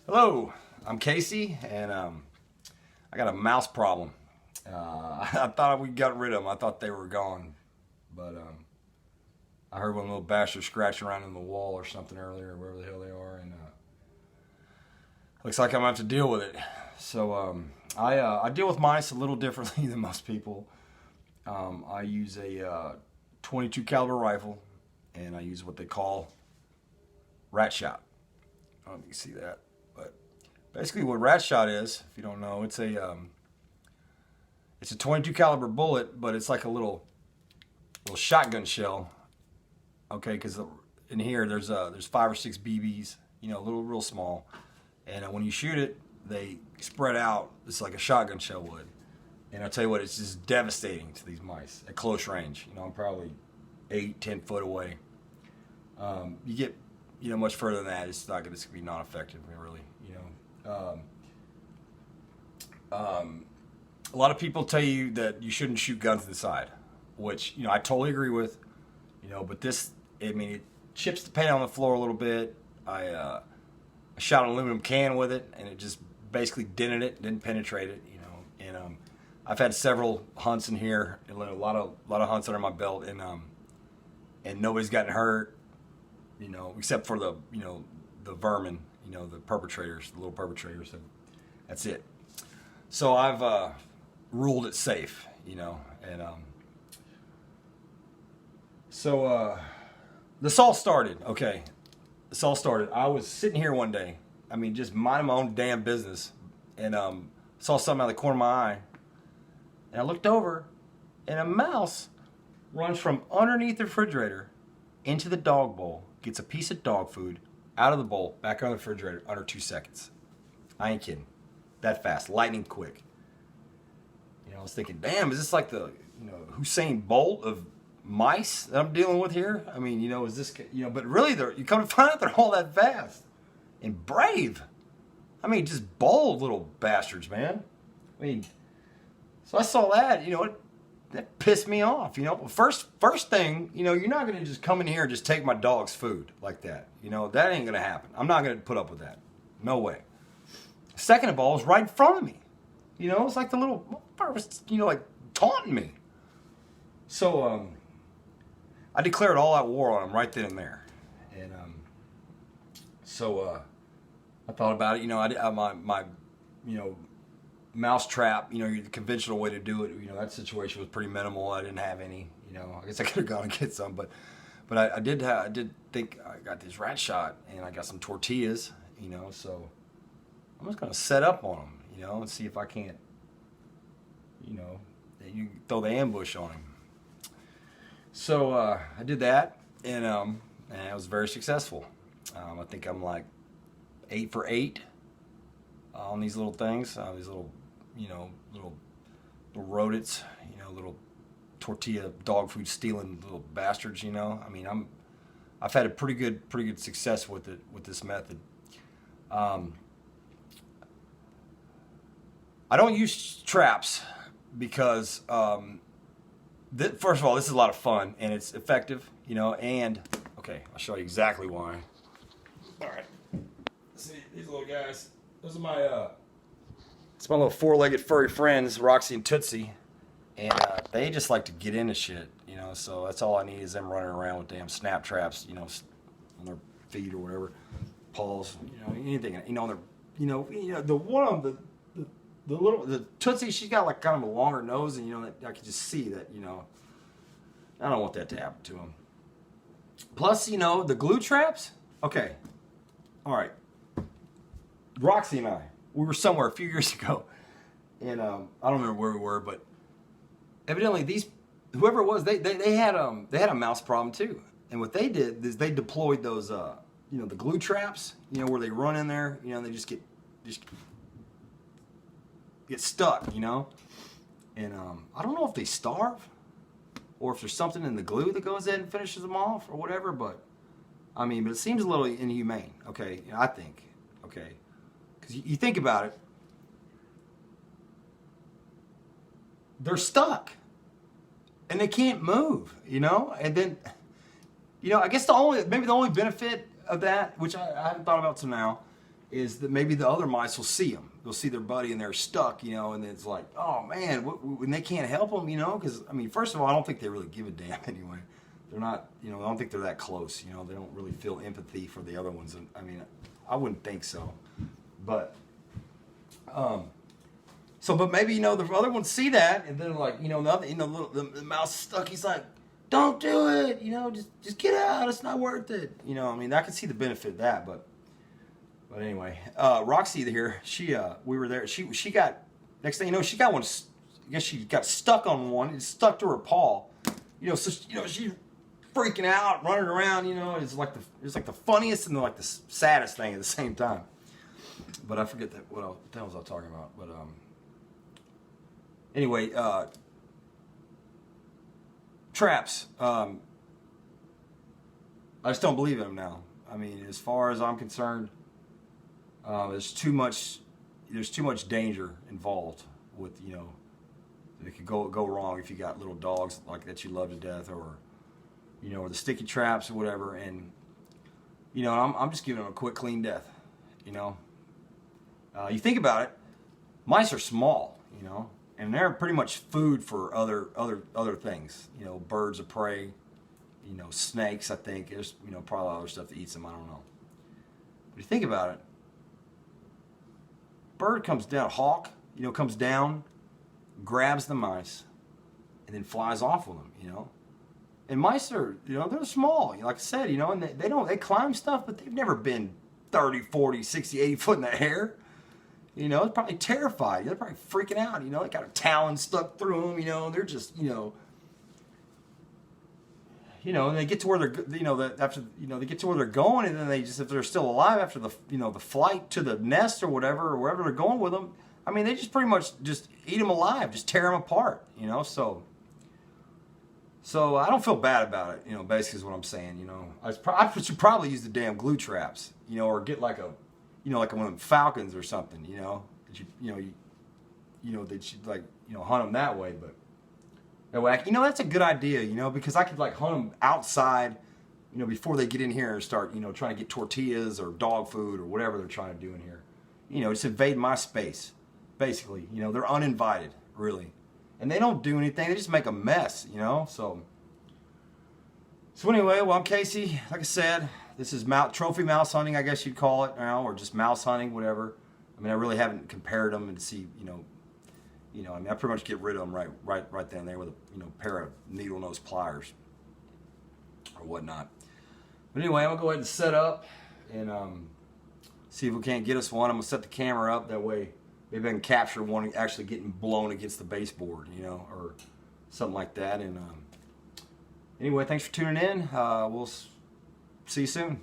Hello, I'm Casey, and I got a mouse problem. I thought we got rid of them. I thought they were gone, but I heard one little bastard scratching around in the wall or something earlier, wherever the hell they are, and looks like I'm gonna have to deal with it. So I deal with mice a little differently than most people. I use a 22 caliber rifle, and I use what they call rat shot. I don't know if you can see that. But basically, what rat shot is, if you don't know, it's a 22 caliber bullet, but it's like a little shotgun shell. Okay, because in here there's 5 or 6 BBs, little real small, and when you shoot it, they spread out. It's like a shotgun shell would, and I'll tell you what, it's just devastating to these mice at close range. I'm probably 8-10 foot away. You get much further than that, it's going to be non-effective, really. A lot of people tell you that you shouldn't shoot guns inside, which I totally agree with. But this, it chips the paint on the floor a little bit. I shot an aluminum can with it, and it just basically dented it, didn't penetrate it. And I've had several hunts in here, a lot of hunts under my belt, and nobody's gotten hurt. Except for the vermin, the perpetrators, the little perpetrators. That's it. So I've ruled it safe, and so this all started. Okay, this all started. I was sitting here one day, just minding my own damn business, and saw something out of the corner of my eye, and I looked over, and a mouse runs from underneath the refrigerator into the dog bowl, gets a piece of dog food out of the bowl, back on the refrigerator under 2 seconds. I ain't kidding. That fast, lightning quick. I was thinking, damn, is this like the Usain Bolt of mice that I'm dealing with here? Is this But really, you come to find out they're all that fast and brave. Just bold little bastards, man. So I saw that. That pissed me off. First thing, you're not going to just come in here and just take my dog's food like that. That ain't going to happen. I'm not going to put up with that. No way. Second of all, it's right in front of me. It's like the little motherfucker was, like taunting me. So I declared all out war on him right then and there. And so I thought about it. My mouse trap, the conventional way to do it, that situation was pretty minimal. I didn't have any, I guess I could have gone and get some, but I did think I got this rat shot, and I got some tortillas, so I'm just going to set up on them, and see if I can't, you throw the ambush on him. So I did that, and I was very successful. I think I'm like 8 for 8 on these little things, these little rodents, little tortilla dog food stealing little bastards. I've had a pretty good success with this method. I don't use traps because first of all, this is a lot of fun and it's effective, and okay, I'll show you exactly why. All right, see these little guys. Those are my it's my little 4-legged furry friends, Roxy and Tootsie, and they just like to get into shit, so that's all I need is them running around with damn snap traps, on their feet or whatever, paws, anything, on their, the one on the Tootsie, she's got like kind of a longer nose, and I can just see that, I don't want that to happen to them. Plus, the glue traps, okay, all right, Roxy and I, we were somewhere a few years ago, and I don't remember where we were, but evidently whoever it was, they had a mouse problem too. And what they did is they deployed those the glue traps, where they run in there, they just get stuck, and I don't know if they starve or if there's something in the glue that goes in and finishes them off or whatever, but but it seems a little inhumane. Okay, I think, okay. Because you think about it, they're stuck, and they can't move, and then, I guess maybe the only benefit of that, which I haven't thought about till now, is that maybe the other mice will see them. They'll see their buddy and they're stuck, you know, and it's like, oh man, when they can't help them, you know, because I mean, first of all, I don't think they really give a damn anyway. They're not, you know, I don't think they're that close, you know, they don't really feel empathy for the other ones. And I mean, I wouldn't think so, but, but maybe, you know, the other ones see that and then like, you know, the mouse is stuck. He's like, don't do it, you know, just get out. It's not worth it. You know, I mean, I can see the benefit of that, but anyway, Roxy here, we were there. She got, next thing you know, she got one. I guess she got stuck on one. It stuck to her paw. You know, so you know she's freaking out, running around. You know, it's like the funniest and like the saddest thing at the same time. But I forget that what the hell was I talking about? But anyway, traps. I just don't believe in them now. I mean, as far as I'm concerned. There's too much danger involved with, you know, it could go wrong if you got little dogs like that you love to death, or, you know, or the sticky traps or whatever. And, you know, I'm just giving them a quick, clean death. You know, you think about it, mice are small, you know, and they're pretty much food for other things. You know, birds of prey, you know, snakes. I think there's, you know, probably other stuff that eats them. I don't know. But you think about it. Bird comes down, hawk, you know, comes down, grabs the mice, and then flies off with them, you know. And mice are, you know, they're small, like I said, you know, and they climb stuff, but they've never been 30, 40, 60, 80 foot in the air. You know, they're probably terrified. They're probably freaking out, you know. They got a talon stuck through them, you know, and they're just, you know, and they get to where they're, you know, after, you know, they get to where they're going, and then they just, if they're still alive after the, you know, the flight to the nest or whatever, or wherever they're going with them, I mean, they just pretty much just eat them alive, just tear them apart, you know. So I don't feel bad about it, you know. Basically, is what I'm saying, you know. I should probably use the damn glue traps, you know, or get like a, you know, like one of them falcons or something, you know, that you know, that you like, you know, hunt them that way, but. You know, that's a good idea, you know, because I could like hunt them outside, you know, before they get in here and start, you know, trying to get tortillas or dog food or whatever they're trying to do in here. You know, just invade my space, basically. You know, they're uninvited, really. And they don't do anything. They just make a mess, you know, so anyway, well, I'm Casey. Like I said, this is trophy mouse hunting, I guess you'd call it, you know, or just mouse hunting, whatever. I mean, I really haven't compared them and see, you know, I mean, I pretty much get rid of them right then and there with a, you know, pair of needle nose pliers or whatnot. But anyway, I'm gonna go ahead and set up and see if we can't get us one. I'm gonna set the camera up that way. Maybe I can capture one actually getting blown against the baseboard, you know, or something like that. And anyway, thanks for tuning in. We'll see you soon.